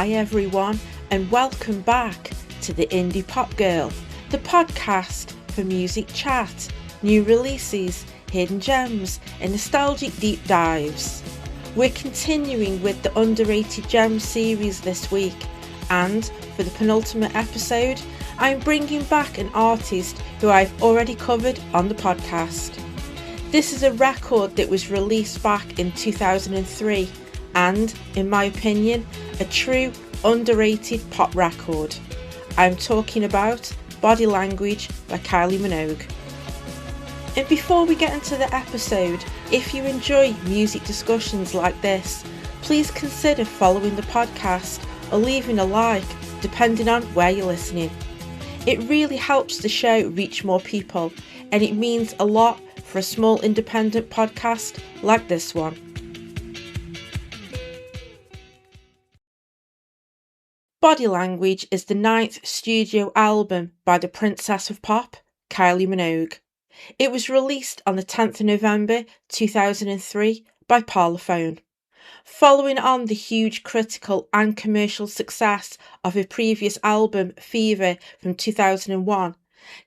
Hi everyone, and welcome back to the Indie Pop Girl, the podcast for music chat, new releases, hidden gems, and nostalgic deep dives. We're continuing with the Underrated Gems series this week, and for the penultimate episode, I'm bringing back an artist who I've already covered on the podcast. This is a record that was released back in 2003 and, in my opinion, a true underrated pop record. I'm talking about Body Language by Kylie Minogue. And before we get into the episode, if you enjoy music discussions like this, please consider following the podcast or leaving a like, depending on where you're listening. It really helps the show reach more people, and it means a lot for a small independent podcast like this one. Body Language is the 9th studio album by the Princess of Pop, Kylie Minogue. It was released on the 10th of November 2003 by Parlophone. Following on the huge critical and commercial success of her previous album Fever from 2001,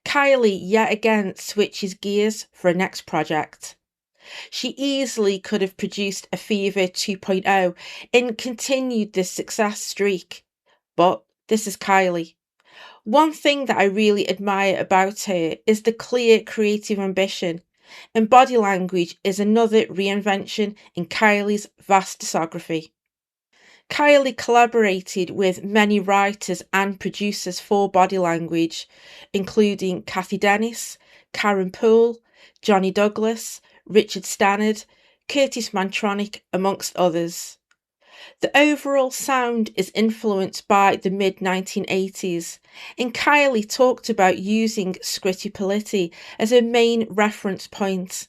Kylie yet again switches gears for her next project. She easily could have produced a Fever 2.0 and continued this success streak. But this is Kylie. One thing that I really admire about her is the clear creative ambition, and Body Language is another reinvention in Kylie's vast discography. Kylie collaborated with many writers and producers for Body Language, including Kathy Dennis, Karen Poole, Johnny Douglas, Richard Stannard, Curtis Mantronic, amongst others. The overall sound is influenced by the mid-1980s, and Kylie talked about using Scritti Politti as her main reference point.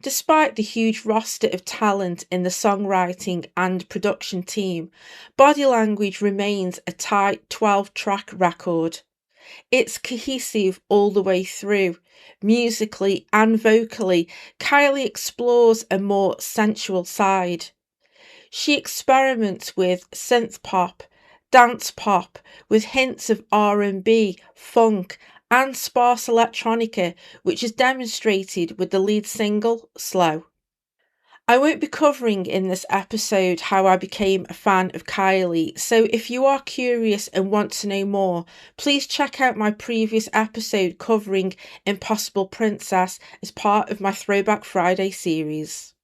Despite the huge roster of talent in the songwriting and production team, Body Language remains a tight 12-track record. It's cohesive all the way through. Musically and vocally, Kylie explores a more sensual side. She experiments with synth pop, dance pop, with hints of R&B, funk, and sparse electronica, which is demonstrated with the lead single, Slow. I won't be covering in this episode how I became a fan of Kylie, so if you are curious and want to know more, please check out my previous episode covering Impossible Princess as part of my Throwback Friday series.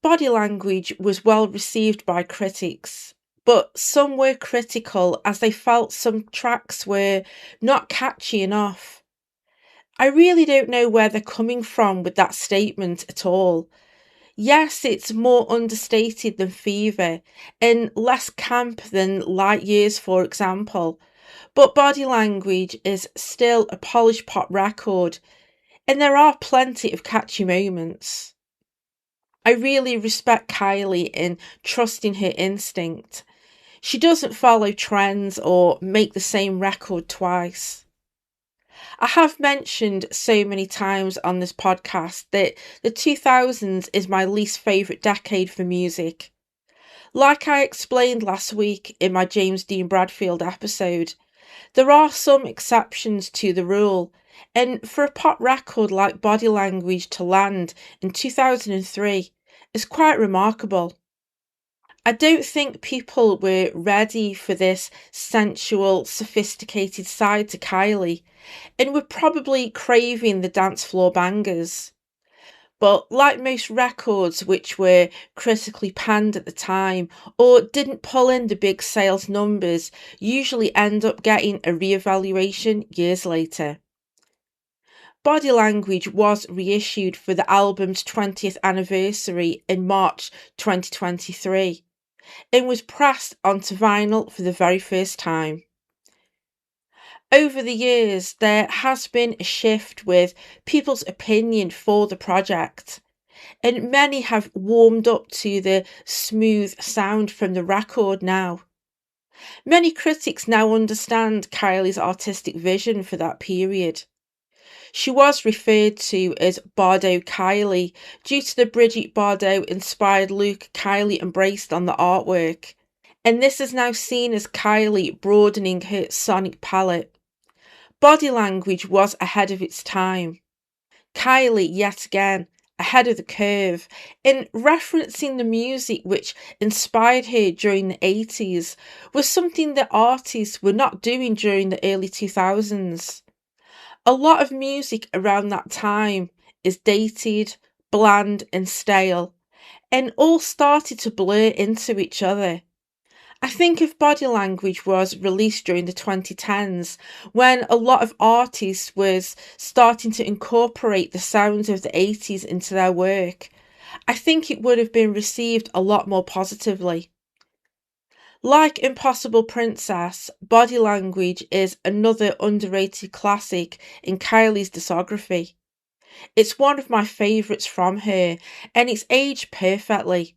Body Language was well received by critics, but some were critical as they felt some tracks were not catchy enough. I really don't know where they're coming from with that statement at all. Yes, it's more understated than Fever and less camp than Light Years, for example, but Body Language is still a polished pop record, and there are plenty of catchy moments. I really respect Kylie in trusting her instinct. She doesn't follow trends or make the same record twice. I have mentioned so many times on this podcast that the 2000s is my least favourite decade for music. Like I explained last week in my James Dean Bradfield episode, there are some exceptions to the rule, and for a pop record like Body Language to land in 2003 is quite remarkable. I don't think people were ready for this sensual, sophisticated side to Kylie, and were probably craving the dance floor bangers. But like most records which were critically panned at the time or didn't pull in the big sales numbers, usually end up getting a re-evaluation years later. Body Language was reissued for the album's 20th anniversary in March 2023 and was pressed onto vinyl for the very first time. Over the years, there has been a shift with people's opinion for the project, and many have warmed up to the smooth sound from the record now. Many critics now understand Kylie's artistic vision for that period. She was referred to as Bardo Kylie due to the Brigitte Bardot inspired look Kylie embraced on the artwork. and this is now seen as Kylie broadening her sonic palette. Body language was ahead of its time. Kylie, yet again, ahead of the curve, in referencing the music which inspired her during the 80s, was something that artists were not doing during the early 2000s. A lot of music around that time is dated, bland, and stale, and all started to blur into each other. I think if Body Language was released during the 2010s, when a lot of artists was starting to incorporate the sounds of the 80s into their work, I think it would have been received a lot more positively. Like Impossible Princess, Body Language is another underrated classic in Kylie's discography. It's one of my favourites from her, and it's aged perfectly.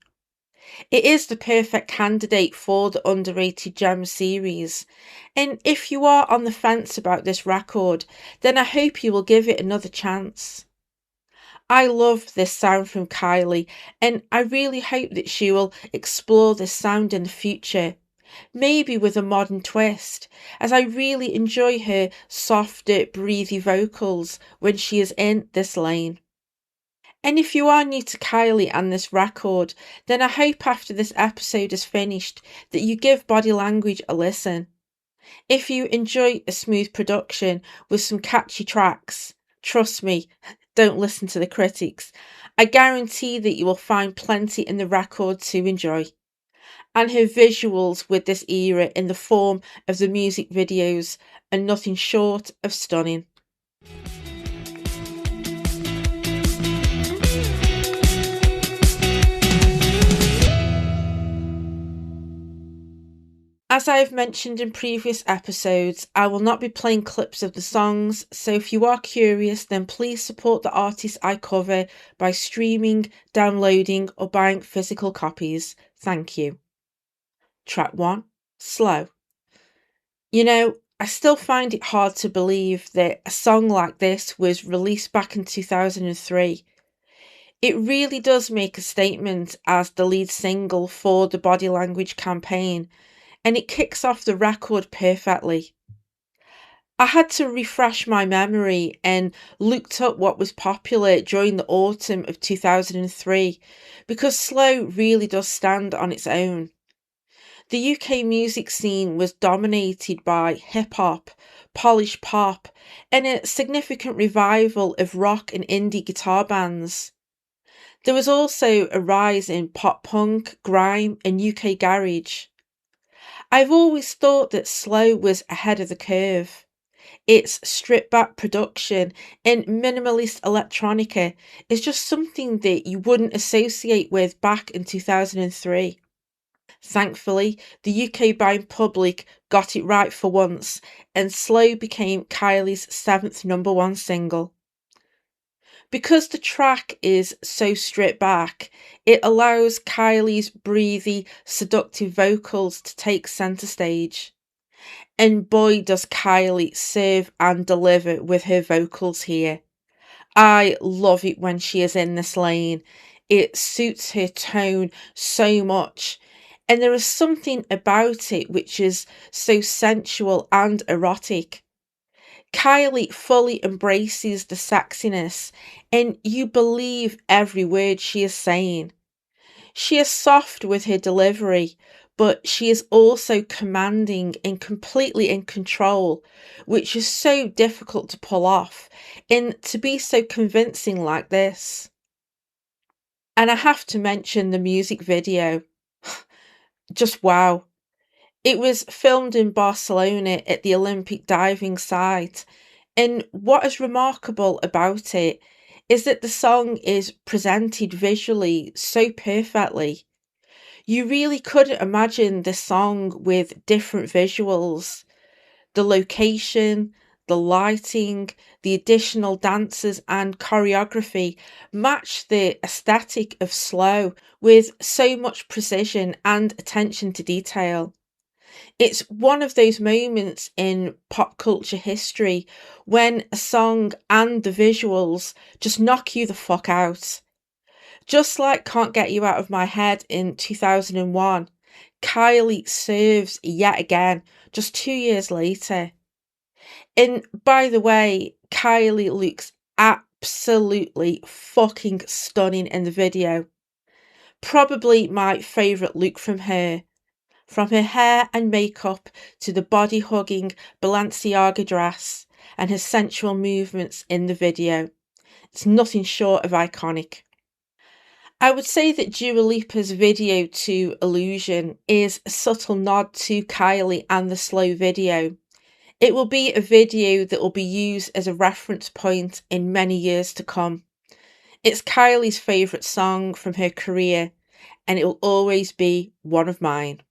It is the perfect candidate for the underrated gem series. And if you are on the fence about this record, then I hope you will give it another chance. I love this sound from Kylie, and I really hope that she will explore this sound in the future, maybe with a modern twist, as I really enjoy her softer, breathy vocals when she is in this lane. And if you are new to Kylie and this record, then I hope after this episode is finished that you give Body Language a listen. If you enjoy a smooth production with some catchy tracks, trust me, don't listen to the critics. I guarantee that you will find plenty in the record to enjoy. And her visuals with this era in the form of the music videos are nothing short of stunning. As I have mentioned in previous episodes, I will not be playing clips of the songs, so if you are curious, then please support the artists I cover by streaming, downloading, or buying physical copies. Thank you. Track 1, Slow. I still find it hard to believe that a song like this was released back in 2003. It really does make a statement as the lead single for the Body Language campaign, and it kicks off the record perfectly. I had to refresh my memory and looked up what was popular during the autumn of 2003 because Slow really does stand on its own. The UK music scene was dominated by hip hop, polished pop, and a significant revival of rock and indie guitar bands. There was also a rise in pop punk, grime, and UK garage. I've always thought that Slow was ahead of the curve. Its stripped back production and minimalist electronica is just something that you wouldn't associate with back in 2003. Thankfully, the UK buying public got it right for once, and Slow became Kylie's seventh number one single. Because the track is so stripped back, it allows Kylie's breathy, seductive vocals to take centre stage. And boy, does Kylie serve and deliver with her vocals here. I love it when she is in this lane. It suits her tone so much. And there is something about it which is so sensual and erotic. Kylie fully embraces the sexiness, and you believe every word she is saying. She is soft with her delivery, but she is also commanding and completely in control, which is so difficult to pull off and to be so convincing like this. And I have to mention the music video. Just wow. It was filmed in Barcelona at the Olympic diving site, and what is remarkable about it is that the song is presented visually so perfectly. You really couldn't imagine this song with different visuals. The location, the lighting, the additional dancers and choreography match the aesthetic of Slow with so much precision and attention to detail. It's one of those moments in pop culture history when a song and the visuals just knock you the fuck out. Just like Can't Get You Out of My Head in 2001, Kylie serves yet again, just 2 years later. And by the way, Kylie looks absolutely fucking stunning in the video. Probably my favourite look from her. From her hair and makeup to the body hugging Balenciaga dress and her sensual movements in the video. It's nothing short of iconic. I would say that Dua Lipa's video to Illusion is a subtle nod to Kylie and the slow video. It will be a video that will be used as a reference point in many years to come. It's Kylie's favourite song from her career, and it will always be one of mine.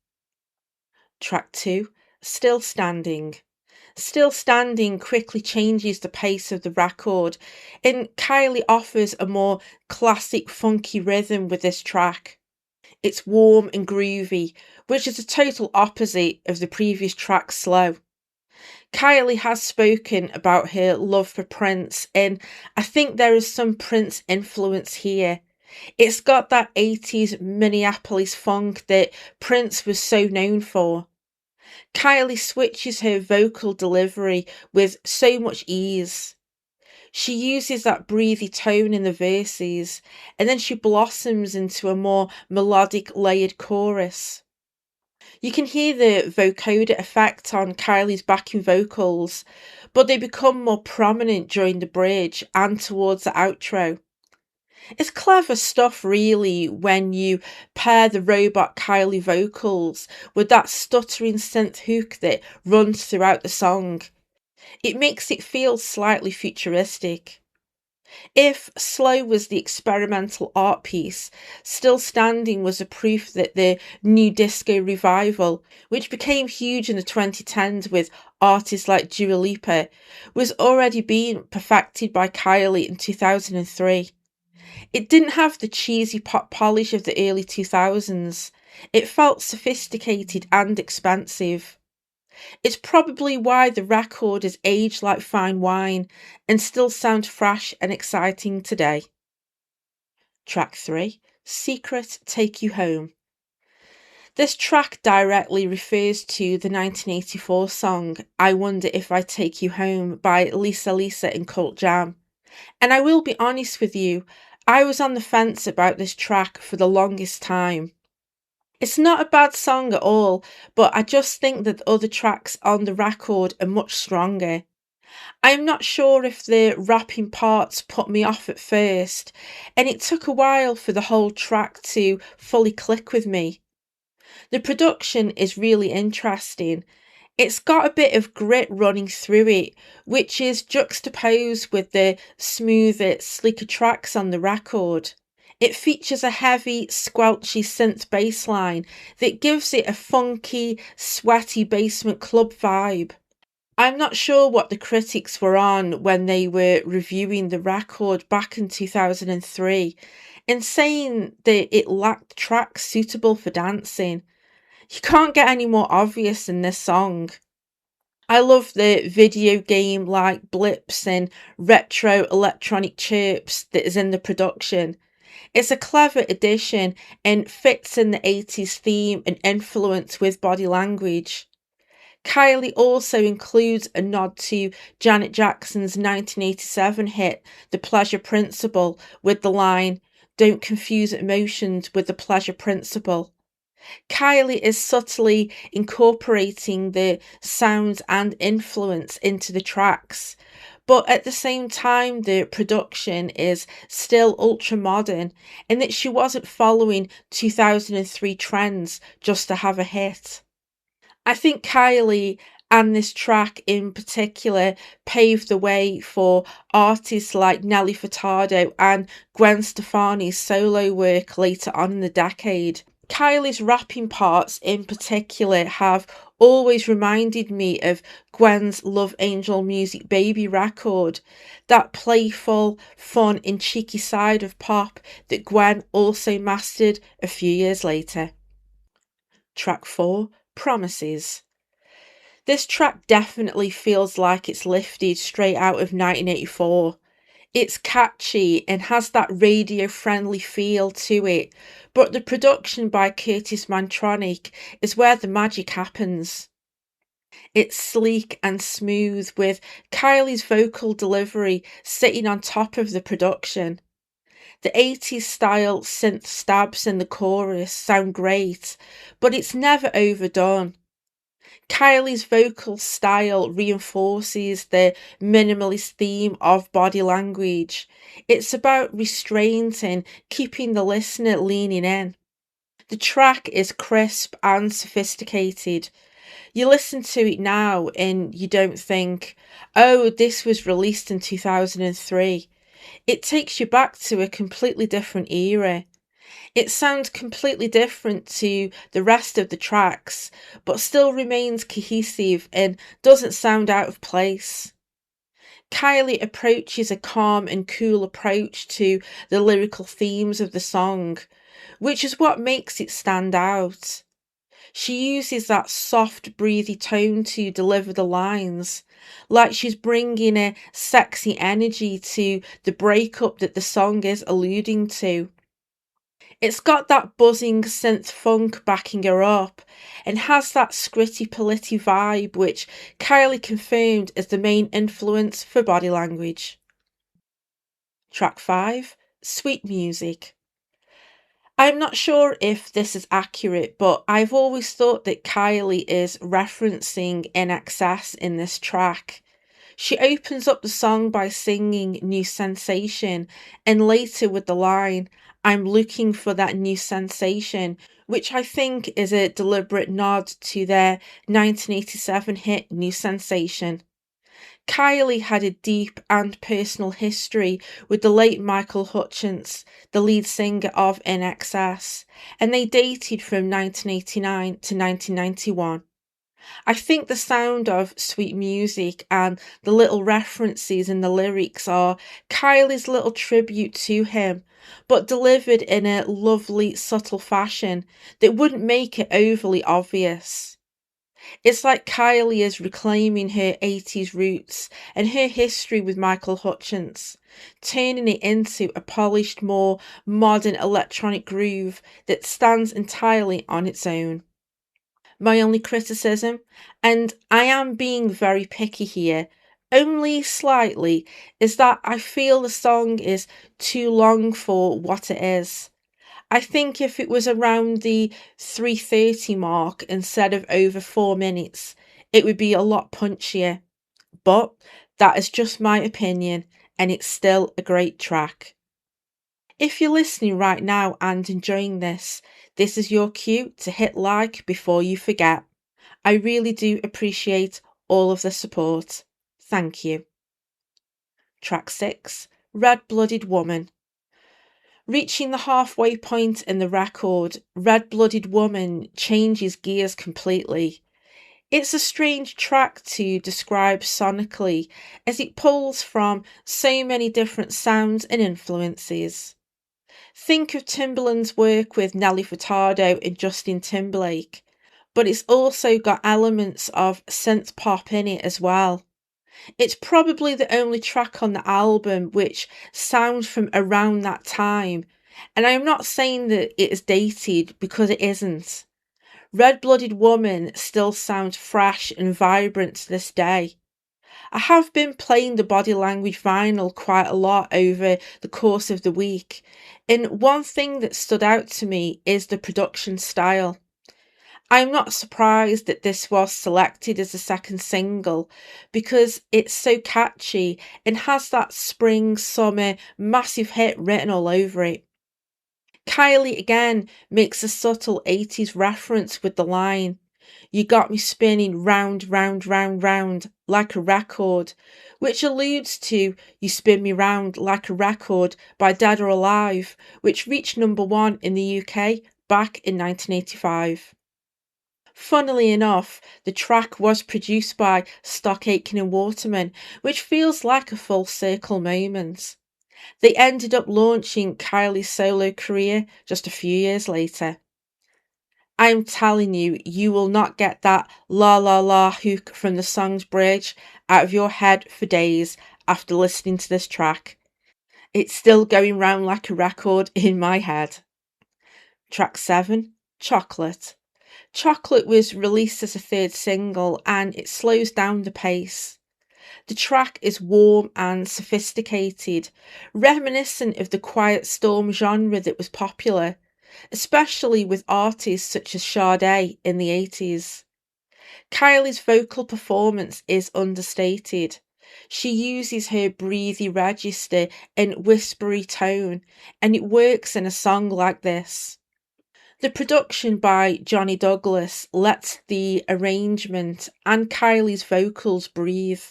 Track 2, Still Standing. Still Standing quickly changes the pace of the record, and Kylie offers a more classic funky rhythm with this track. It's warm and groovy, which is the total opposite of the previous track Slow. Kylie has spoken about her love for Prince, and I think there is some Prince influence here. It's got that 80s Minneapolis funk that Prince was so known for. Kylie switches her vocal delivery with so much ease. She uses that breathy tone in the verses, and then she blossoms into a more melodic layered chorus. You can hear the vocoder effect on Kylie's backing vocals, but they become more prominent during the bridge and towards the outro. It's clever stuff, really, when you pair the robot Kylie vocals with that stuttering synth hook that runs throughout the song. It makes it feel slightly futuristic. If Slow was the experimental art piece, Still Standing was a proof that the new disco revival, which became huge in the 2010s with artists like Dua Lipa, was already being perfected by Kylie in 2003. It didn't have the cheesy pop polish of the early 2000s. It felt sophisticated and expensive. It's probably why the record is aged like fine wine and still sounds fresh and exciting today. Track 3, Secret Take You Home. This track directly refers to the 1984 song I Wonder If I Take You Home by Lisa Lisa and Cult Jam. And I will be honest with you, I was on the fence about this track for the longest time. It's not a bad song at all, but I just think that the other tracks on the record are much stronger. I'm not sure if the rapping parts put me off at first, and it took a while for the whole track to fully click with me. The production is really interesting. It's got a bit of grit running through it, which is juxtaposed with the smoother, sleeker tracks on the record. It features a heavy, squelchy synth bass line that gives it a funky, sweaty basement club vibe. I'm not sure what the critics were on when they were reviewing the record back in 2003 in saying that it lacked tracks suitable for dancing. You can't get any more obvious than this song. I love the video game like blips and retro electronic chirps that is in the production. It's a clever addition and fits in the 80s theme and influence with body language. Kylie also includes a nod to Janet Jackson's 1987 hit The Pleasure Principle with the line, "Don't confuse emotions with the pleasure principle." Kylie is subtly incorporating the sounds and influence into the tracks, but at the same time, the production is still ultra modern in that she wasn't following 2003 trends just to have a hit. I think Kylie and this track in particular paved the way for artists like Nelly Furtado and Gwen Stefani's solo work later on in the decade. Kylie's rapping parts in particular have always reminded me of Gwen's Love Angel Music Baby record, that playful, fun and cheeky side of pop that Gwen also mastered a few years later. Track 4, Promises. This track definitely feels like it's lifted straight out of 1984. It's catchy and has that radio-friendly feel to it, but the production by Curtis Mantronic is where the magic happens. It's sleek and smooth, with Kylie's vocal delivery sitting on top of the production. The 80s style synth stabs in the chorus sound great, but it's never overdone. Kylie's vocal style reinforces the minimalist theme of body language. It's about restraint and keeping the listener leaning in. The track is crisp and sophisticated. You listen to it now and you don't think, oh, this was released in 2003. It takes you back to a completely different era. It sounds completely different to the rest of the tracks, but still remains cohesive and doesn't sound out of place. Kylie approaches a calm and cool approach to the lyrical themes of the song, which is what makes it stand out. She uses that soft, breathy tone to deliver the lines, like she's bringing a sexy energy to the breakup that the song is alluding to. It's got that buzzing synth funk backing her up and has that scritty polity vibe, which Kylie confirmed as the main influence for body language. Track 5, Sweet Music. I'm not sure if this is accurate, but I've always thought that Kylie is referencing NXS in this track. She opens up the song by singing New Sensation and later with the line, I'm looking for that new sensation, which I think is a deliberate nod to their 1987 hit New Sensation. Kylie had a deep and personal history with the late Michael Hutchence, the lead singer of INXS, and they dated from 1989 to 1991. I think the sound of Sweet Music and the little references in the lyrics are Kylie's little tribute to him, but delivered in a lovely, subtle fashion that wouldn't make it overly obvious. It's like Kylie is reclaiming her 80s roots and her history with Michael Hutchence, turning it into a polished, more modern electronic groove that stands entirely on its own. My only criticism, and I am being very picky here, only slightly, is that I feel the song is too long for what it is. I think if it was around the 3:30 mark instead of over 4 minutes, it would be a lot punchier. But that is just my opinion, and it's still a great track. If you're listening right now and enjoying this is your cue to hit like before you forget. I really do appreciate all of the support. Thank you. Track 6, Red Blooded Woman. Reaching the halfway point in the record, Red Blooded Woman changes gears completely. It's a strange track to describe sonically, as it pulls from so many different sounds and influences. Think of Timbaland's work with Nelly Furtado and Justin Timberlake, but it's also got elements of synth pop in it as well. It's probably the only track on the album which sounds from around that time, and I am not saying that it is dated because it isn't. Red Blooded Woman still sounds fresh and vibrant to this day. I have been playing the Body Language vinyl quite a lot over the course of the week, and one thing that stood out to me is the production style. I'm not surprised that this was selected as a second single because it's so catchy and has that spring summer massive hit written all over it. Kylie again makes a subtle 80s reference with the line, You got me spinning round, round, round, round like a record, which alludes to You Spin Me Round Like a Record by Dead or Alive, which reached number one in the UK back in 1985. Funnily enough, the track was produced by Stock Aitken and Waterman, which feels like a full circle moment. They ended up launching Kylie's solo career just a few years later. I'm telling you, you will not get that la la la hook from the song's bridge out of your head for days after listening to this track. It's still going round like a record in my head. Track 7, Chocolate. Chocolate was released as a third single and it slows down the pace. The track is warm and sophisticated, reminiscent of the quiet storm genre that was popular, especially with artists such as Sade in the 80s. Kylie's vocal performance is understated. She uses her breathy register and whispery tone, and it works in a song like this. The production by Johnny Douglas lets the arrangement and Kylie's vocals breathe.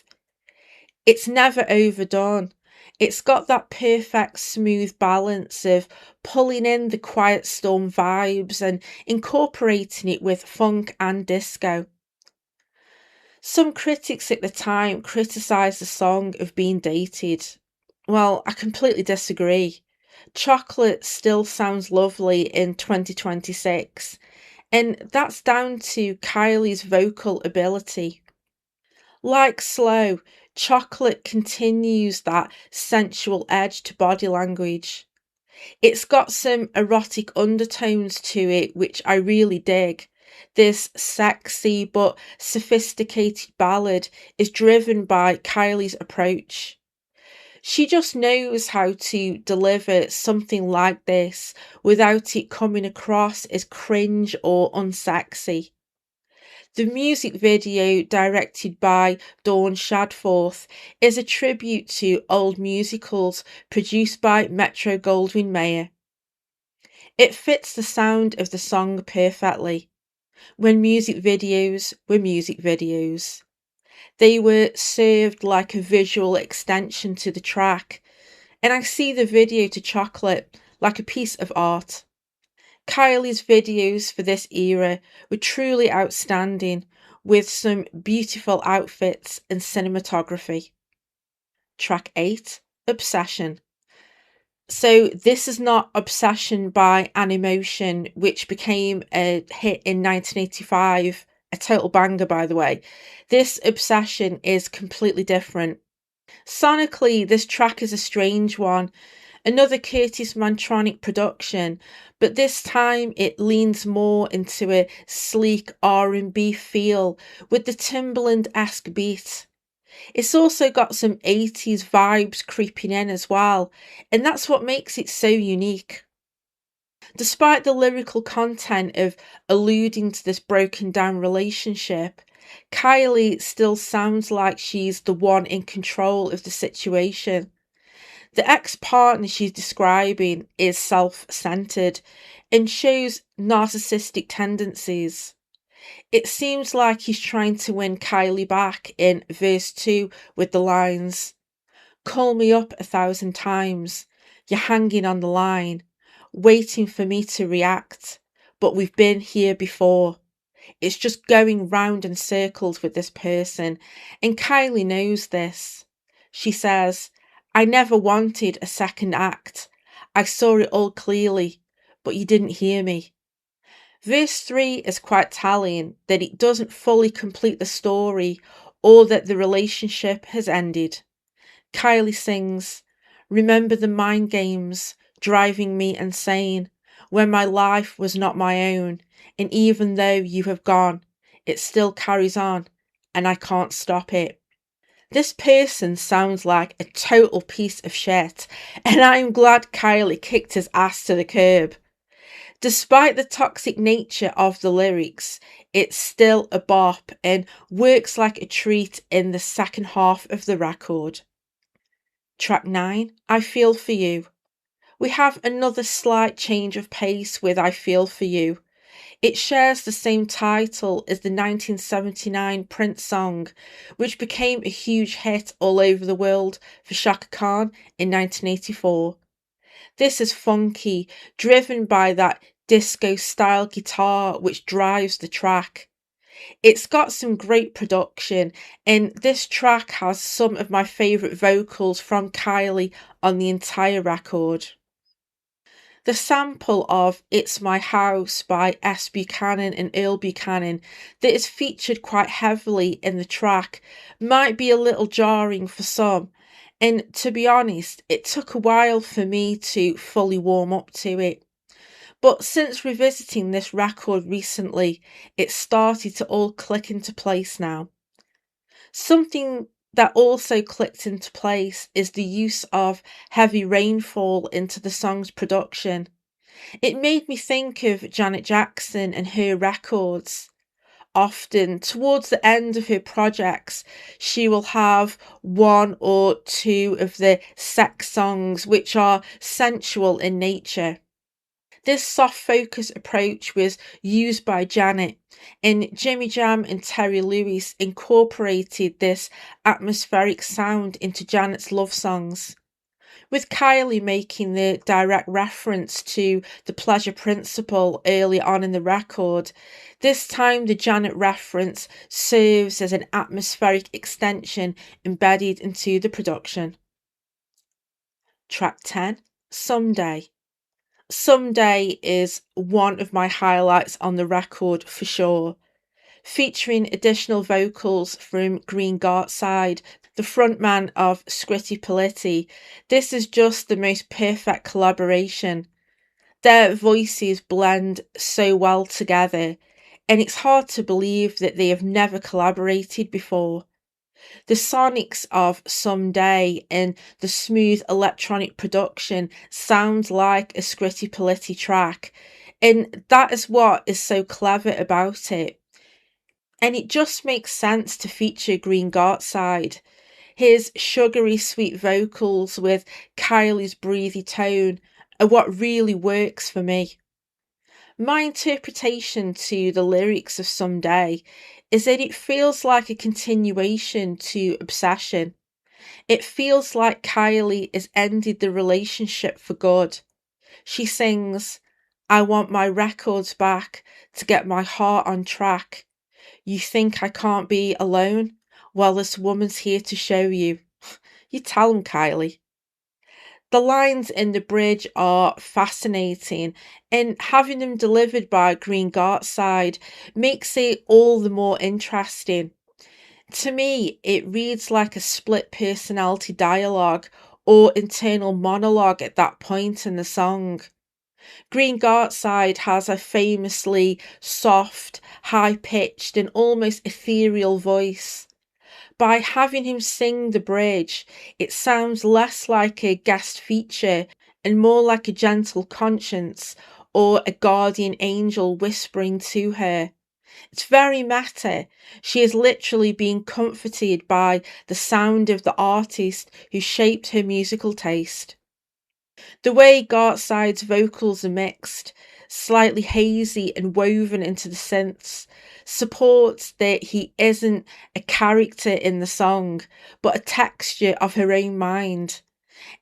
It's never overdone. It's got that perfect smooth balance of pulling in the quiet storm vibes and incorporating it with funk and disco. Some critics at the time criticised the song of being dated. Well, I completely disagree. Chocolate still sounds lovely in 2026, and that's down to Kylie's vocal ability. Like Slow, Chocolate continues that sensual edge to body language. It's got some erotic undertones to it, which I really dig. This sexy but sophisticated ballad is driven by Kylie's approach. She just knows how to deliver something like this without it coming across as cringe or unsexy. The music video, directed by Dawn Shadforth, is a tribute to old musicals produced by Metro Goldwyn Mayer. It fits the sound of the song perfectly. When music videos were music videos, they were served like a visual extension to the track, and I see the video to Chocolate like a piece of art. Kylie's videos for this era were truly outstanding, with some beautiful outfits and cinematography. Track 8, Obsession. So this is not Obsession by Animotion, which became a hit in 1985, a total banger by the way. This Obsession is completely different. Sonically, this track is a strange one, another Curtis Mantronic production, but this time it leans more into a sleek R&B feel with the Timbaland-esque beat. It's also got some 80s vibes creeping in as well, and that's what makes it so unique. Despite the lyrical content of alluding to this broken down relationship, Kylie still sounds like she's the one in control of the situation. The ex-partner she's describing is self-centered and shows narcissistic tendencies. It seems like he's trying to win Kylie back in verse 2 with the lines, "Call me up 1,000 times, you're hanging on the line, waiting for me to react, but we've been here before. It's just going round in circles with this person, and Kylie knows this. She says, I never wanted a second act. I saw it all clearly, but you didn't hear me." Verse 3 is quite telling that it doesn't fully complete the story or that the relationship has ended. Kylie sings, "Remember the mind games driving me insane when my life was not my own, and even though you have gone, it still carries on and I can't stop it." This person sounds like a total piece of shit, and I'm glad Kylie kicked his ass to the curb. Despite the toxic nature of the lyrics, it's still a bop and works like a treat in the second half of the record. Track 9, I Feel For You. We have another slight change of pace with I Feel For You. It shares the same title as the 1979 Prince song, which became a huge hit all over the world for Shaka Khan in 1984. This is funky, driven by that disco-style guitar which drives the track. It's got some great production, and this track has some of my favourite vocals from Kylie on the entire record. The sample of It's My House by S. Buchanan and Earl Buchanan that is featured quite heavily in the track might be a little jarring for some, And to be honest, it took a while for me to fully warm up to it. But since revisiting this record recently, it started to all click into place now. Something that also clicked into place is the use of heavy rainfall into the song's production. It made me think of Janet Jackson and her records. Often, towards the end of her projects, she will have one or two of the sex songs which are sensual in nature. This soft focus approach was used by Janet, and Jimmy Jam and Terry Lewis incorporated this atmospheric sound into Janet's love songs, with Kylie making the direct reference to the pleasure principle early on in the record. This time, the Janet reference serves as an atmospheric extension embedded into the production. Track 10, Someday. Someday is one of my highlights on the record for sure, featuring additional vocals from Green Gartside, the frontman of Scritti Politti. This is just the most perfect collaboration. Their voices blend so well together, and it's hard to believe that they have never collaborated before. The sonics of Someday and the smooth electronic production sound like a Scritti Politti track, and that is what is so clever about it. And it just makes sense to feature Green Gartside. His sugary sweet vocals with Kylie's breathy tone are what really works for me. My interpretation to the lyrics of Someday is that it feels like a continuation to Obsession. It feels like Kylie has ended the relationship for good. She sings, I want my records back to get my heart on track. You think I can't be alone? Well, this woman's here to show you. You tell him, Kylie. The lines in the bridge are fascinating, and having them delivered by Green Gartside makes it all the more interesting. To me, it reads like a split personality dialogue or internal monologue at that point in the song. Green Gartside has a famously soft, high pitched, and almost ethereal voice. By having him sing the bridge, it sounds less like a guest feature and more like a gentle conscience or a guardian angel whispering to her. It's very meta. She is literally being comforted by the sound of the artist who shaped her musical taste. The way Gartside's vocals are mixed, slightly hazy and woven into the synths, supports that he isn't a character in the song, but a texture of her own mind.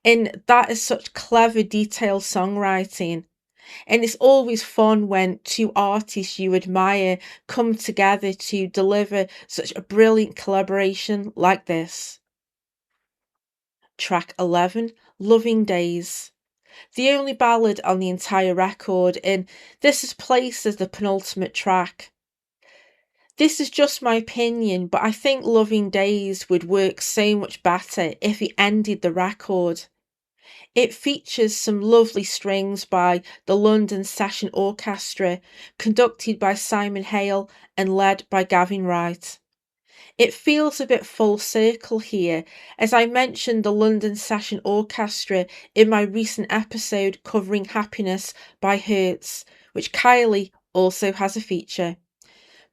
And that is such clever, detailed songwriting. And it's always fun when two artists you admire come together to deliver such a brilliant collaboration like this. Track 11, Loving Days. The only ballad on the entire record, and this is placed as the penultimate track. This is just my opinion, but I think Loving Days would work so much better if it ended the record. It features some lovely strings by the London Session Orchestra, conducted by Simon Hale and led by Gavin Wright. It feels a bit full circle here, as I mentioned the London Session Orchestra in my recent episode covering Happiness by Hertz, which Kylie also has a feature.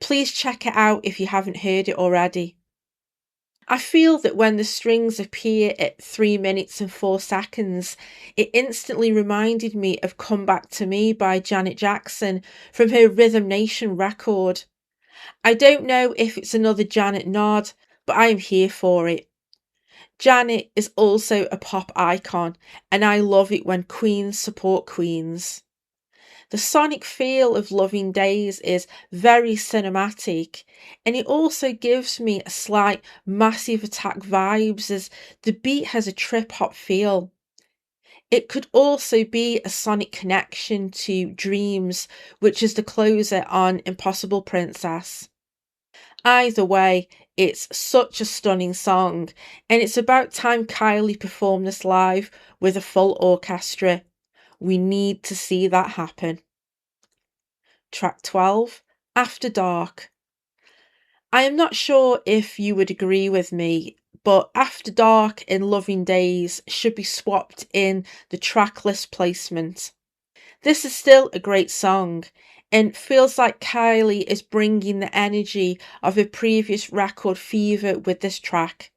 Please check it out if you haven't heard it already. I feel that when the strings appear at 3 minutes and 4 seconds, it instantly reminded me of Come Back to Me by Janet Jackson from her Rhythm Nation record. I don't know if it's another Janet nod, but I am here for it. Janet is also a pop icon, and I love it when queens support queens. The sonic feel of Loving Days is very cinematic, and it also gives me a slight Massive Attack vibes as the beat has a trip hop feel. It could also be a sonic connection to Dreams, which is the closer on Impossible Princess. Either way, it's such a stunning song, and it's about time Kylie performed this live with a full orchestra. We need to see that happen. Track 12, After Dark. I am not sure if you would agree with me, but After Dark and Loving Days should be swapped in the track list placement. This is still a great song and feels like Kylie is bringing the energy of her previous record Fever with this track.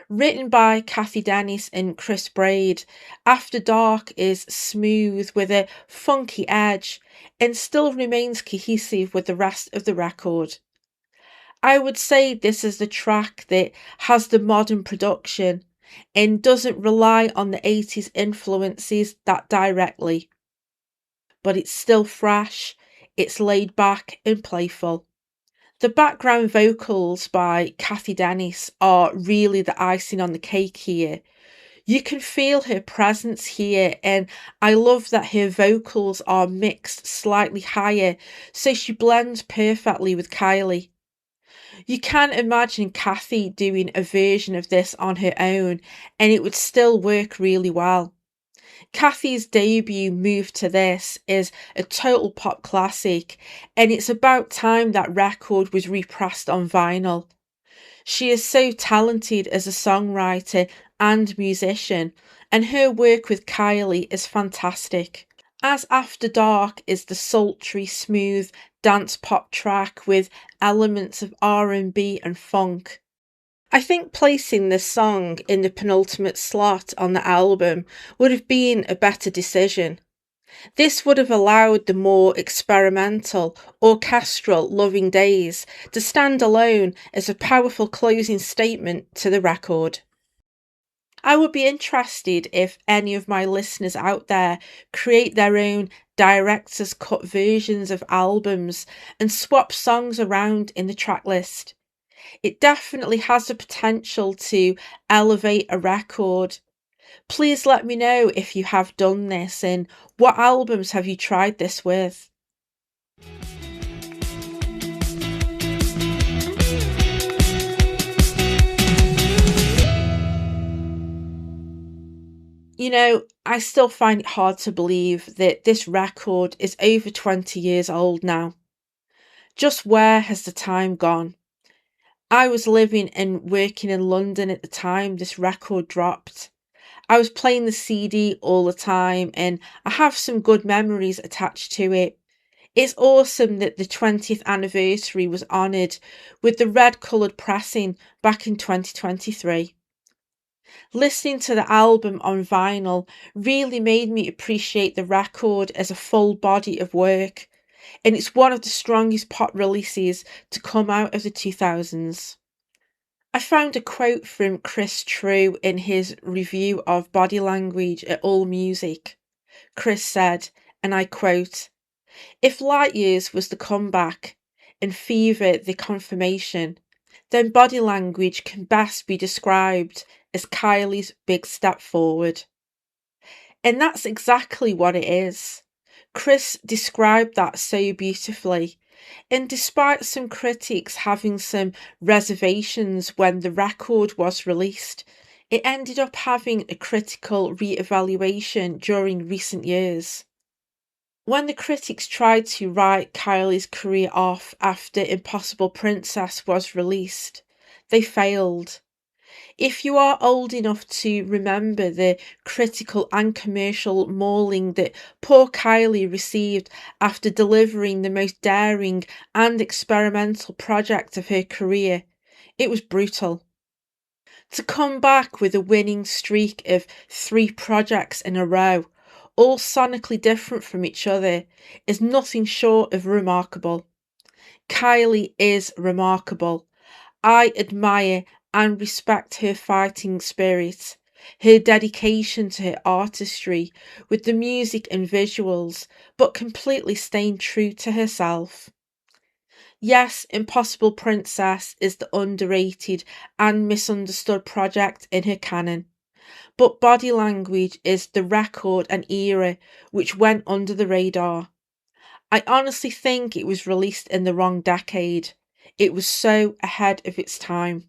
Written by Kathy Dennis and Chris Braid, After Dark is smooth with a funky edge and still remains cohesive with the rest of the record. I would say this is the track that has the modern production and doesn't rely on the 80s influences that directly. But it's still fresh, it's laid back and playful. The background vocals by Kathy Dennis are really the icing on the cake here. You can feel her presence here, and I love that her vocals are mixed slightly higher so she blends perfectly with Kylie. You can imagine Kathy doing a version of this on her own, and it would still work really well. Kathy's debut move to this is a total pop classic, and it's about time that record was repressed on vinyl. She is so talented as a songwriter and musician, and her work with Kylie is fantastic. As After Dark is the sultry, smooth dance pop track with elements of R&B and funk. I think placing this song in the penultimate slot on the album would have been a better decision. This would have allowed the more experimental, orchestral Loving Days to stand alone as a powerful closing statement to the record. I would be interested if any of my listeners out there create their own director's cut versions of albums and swap songs around in the track list. It definitely has the potential to elevate a record. Please let me know if you have done this and what albums have you tried this with. I still find it hard to believe that this record is over 20 years old now. Just where has the time gone? I was living and working in London at the time this record dropped. I was playing the CD all the time and I have some good memories attached to it. It's awesome that the 20th anniversary was honoured with the red coloured pressing back in 2023. Listening to the album on vinyl really made me appreciate the record as a full body of work, and it's one of the strongest pop releases to come out of the 2000s. I found a quote from Chris True in his review of Body Language at AllMusic. Chris said, and I quote, "If Light Years was the comeback and Fever the confirmation, then Body Language can best be described as Kylie's big step forward." And that's exactly what it is. Chris described that so beautifully. And despite some critics having some reservations when the record was released, it ended up having a critical re-evaluation during recent years. When the critics tried to write Kylie's career off after Impossible Princess was released, they failed. If you are old enough to remember the critical and commercial mauling that poor Kylie received after delivering the most daring and experimental project of her career, it was brutal. To come back with a winning streak of 3 projects in a row, all sonically different from each other, is nothing short of remarkable. Kylie is remarkable. I admire and respect her fighting spirit, her dedication to her artistry with the music and visuals, but completely staying true to herself. Yes, Impossible Princess is the underrated and misunderstood project in her canon, but Body Language is the record and era which went under the radar. I honestly think it was released in the wrong decade. It was so ahead of its time.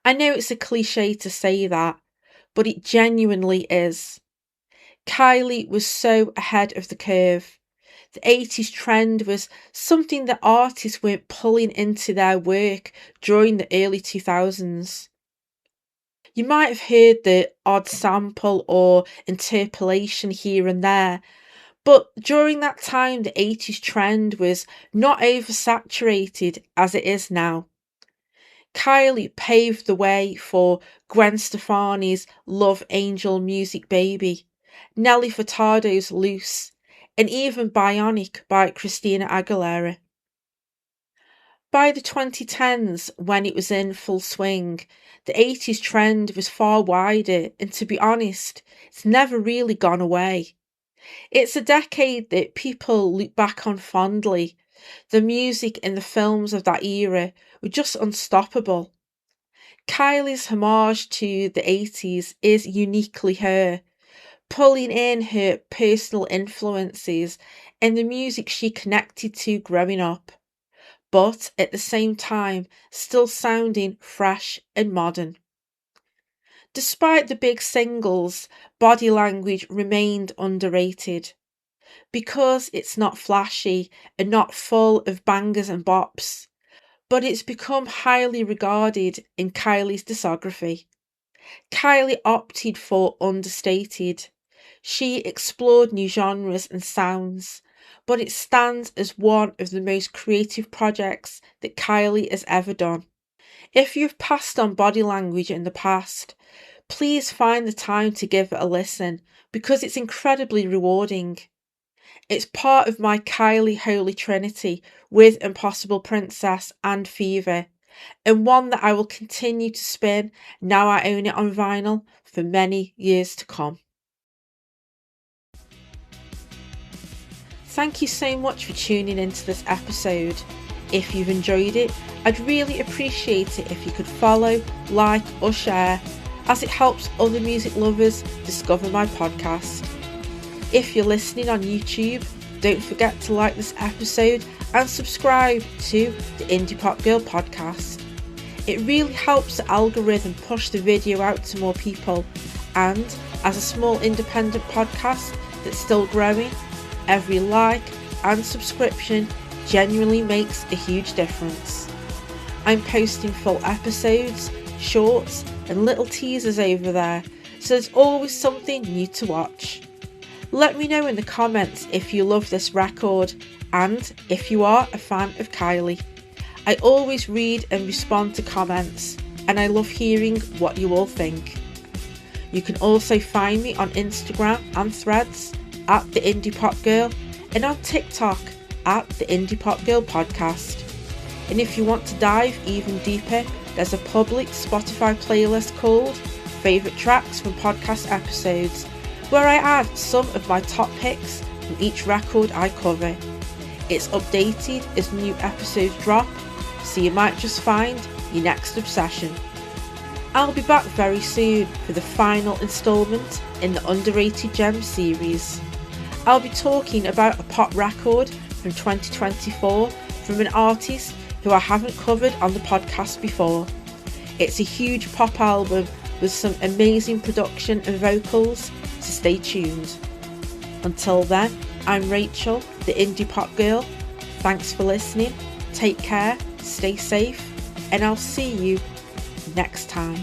I know it's a cliche to say that, but it genuinely is. Kylie was so ahead of the curve. The 80s trend was something that artists weren't pulling into their work during the early 2000s. You might have heard the odd sample or interpolation here and there, but during that time, the 80s trend was not oversaturated as it is now. Kylie paved the way for Gwen Stefani's Love Angel Music Baby, Nelly Furtado's Loose, and even Bionic by Christina Aguilera. By the 2010s, when it was in full swing, the 80s trend was far wider, and to be honest, it's never really gone away. It's a decade that people look back on fondly. The music and the films of that era were just unstoppable. Kylie's homage to the 80s is uniquely her, pulling in her personal influences and the music she connected to growing up, but at the same time still sounding fresh and modern. Despite the big singles, Body Language remained underrated. Because it's not flashy and not full of bangers and bops, but it's become highly regarded in Kylie's discography. Kylie opted for understated. She explored new genres and sounds, but it stands as one of the most creative projects that Kylie has ever done. If you've passed on Body Language in the past, please find the time to give it a listen because it's incredibly rewarding. It's part of my Kylie Holy Trinity with Impossible Princess and Fever, and one that I will continue to spin now I own it on vinyl for many years to come. Thank you so much for tuning into this episode. If you've enjoyed it, I'd really appreciate it if you could follow, like or share, as it helps other music lovers discover my podcast. If you're listening on YouTube, don't forget to like this episode and subscribe to the Indie Pop Girl podcast. It really helps the algorithm push the video out to more people, and as a small independent podcast that's still growing, every like and subscription genuinely makes a huge difference. I'm posting full episodes, shorts and little teasers over there, so there's always something new to watch. Let me know in the comments if you love this record and if you are a fan of Kylie. I always read and respond to comments, and I love hearing what you all think. You can also find me on Instagram and Threads at The Indie Pop Girl and on TikTok at The Indie Pop Girl Podcast. And if you want to dive even deeper, there's a public Spotify playlist called Favourite Tracks from Podcast Episodes, where I add some of my top picks from each record I cover. It's updated as new episodes drop, so you might just find your next obsession. I'll be back very soon for the final instalment in the Underrated Gems series. I'll be talking about a pop record from 2024 from an artist who I haven't covered on the podcast before. It's a huge pop album with some amazing production and vocals, so stay tuned. Until then, I'm Rachel, the Indie Pop Girl. Thanks for listening, take care, stay safe, and I'll see you next time.